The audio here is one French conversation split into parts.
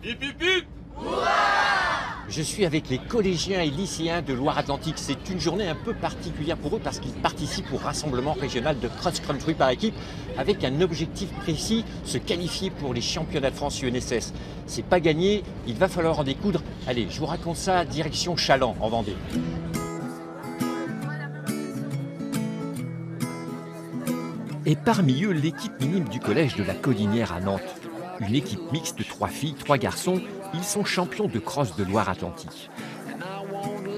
Hip hip hip! Je suis avec les collégiens et lycéens de Loire-Atlantique. C'est une journée un peu particulière pour eux parce qu'ils participent au rassemblement régional de cross-country par équipe avec un objectif précis, se qualifier pour les championnats de France UNSS. C'est pas gagné, il va falloir en découdre. Allez, je vous raconte ça, direction Chaland, en Vendée. Et parmi eux, l'équipe minime du collège de la Collinière à Nantes. Une équipe mixte de 3 filles, 3 garçons. Ils sont champions de cross de Loire-Atlantique.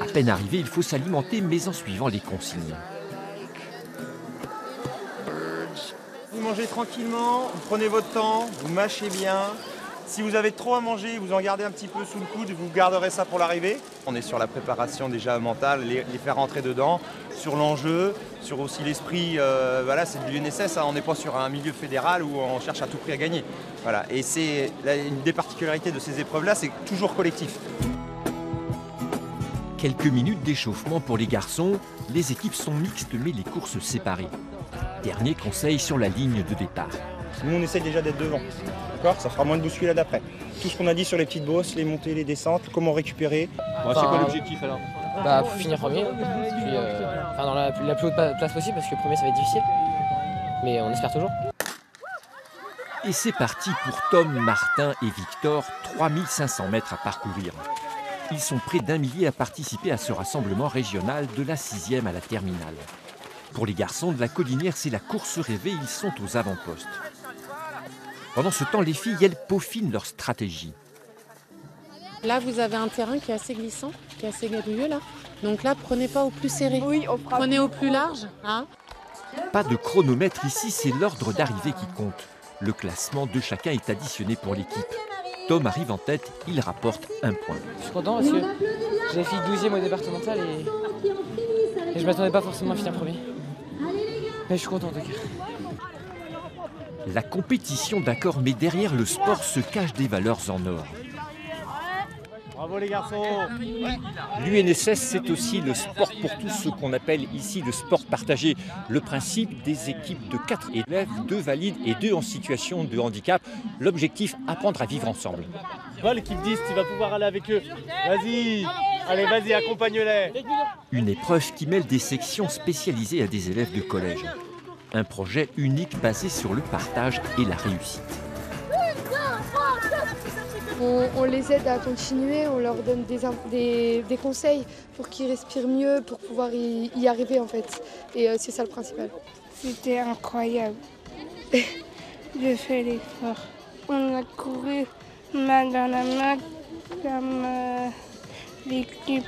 À peine arrivé, il faut s'alimenter, mais en suivant les consignes. Vous mangez tranquillement, vous prenez votre temps, vous mâchez bien. Si vous avez trop à manger, vous en gardez un petit peu sous le coude, vous garderez ça pour l'arrivée. On est sur la préparation déjà mentale, les faire rentrer dedans, sur l'enjeu, sur aussi l'esprit, voilà, c'est de l'UNSS, hein, on n'est pas sur un milieu fédéral où on cherche à tout prix à gagner. Voilà. Et c'est une des particularités de ces épreuves-là, c'est toujours collectif. Quelques minutes d'échauffement pour les garçons, les équipes sont mixtes mais les courses séparées. Dernier conseil sur la ligne de départ. Nous on essaye déjà d'être devant, d'accord ? Ça fera moins de bousculade après. Tout ce qu'on a dit sur les petites bosses, les montées, les descentes, comment récupérer. C'est quoi l'objectif alors? Finir premier, puis, dans la plus haute place possible parce que premier ça va être difficile. Mais on espère toujours. Et c'est parti pour Tom, Martin et Victor, 3500 mètres à parcourir. Ils sont près d'1 millier à participer à ce rassemblement régional de la 6e à la terminale. Pour les garçons de la Collinière, c'est la course rêvée, ils sont aux avant-postes. Pendant ce temps, les filles, elles peaufinent leur stratégie. Là, vous avez un terrain qui est assez glissant, qui est assez gabouilleux là. Donc là, prenez pas au plus serré. Oui, prenez au plus large. Hein. Pas de chronomètre ici, c'est l'ordre d'arrivée qui compte. Le classement de chacun est additionné pour l'équipe. Tom arrive en tête, il rapporte 1 point. Je suis content parce que j'ai fait 12e au départemental et je m'attendais pas forcément à finir premier. Mais je suis content en tout cas. La compétition, d'accord, mais derrière le sport se cachent des valeurs en or. Bravo les garçons! L'UNSS, c'est aussi le sport pour tous, ce qu'on appelle ici le sport partagé. Le principe des équipes de 4 élèves, 2 valides et 2 en situation de handicap. L'objectif, apprendre à vivre ensemble. Va l'équipe 10, tu vas pouvoir aller avec eux. Vas-y! Allez, vas-y, accompagne-les! Une épreuve qui mêle des sections spécialisées à des élèves de collège. Un projet unique basé sur le partage et la réussite. On les aide à continuer, on leur donne des conseils pour qu'ils respirent mieux, pour pouvoir y arriver en fait. Et c'est ça le principal. C'était incroyable. J'ai fait l'effort. On a couru main dans la main comme l'équipe.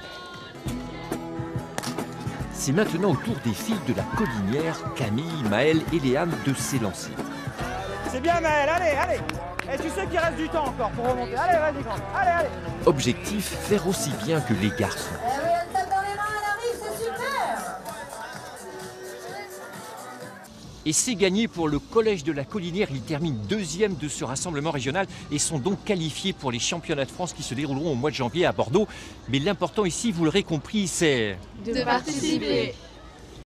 C'est maintenant au tour des filles de la Collinière, Camille, Maëlle et Léane de s'élancer. C'est bien Maëlle, allez! Et tu sais qu'il reste du temps encore pour remonter. Allez, vas-y, grande. Allez! Objectif, faire aussi bien que les garçons. Et c'est gagné pour le collège de la Collinière. Ils terminent 2e de ce rassemblement régional et sont donc qualifiés pour les championnats de France qui se dérouleront au mois de janvier à Bordeaux. Mais l'important ici, vous l'aurez compris, c'est De participer.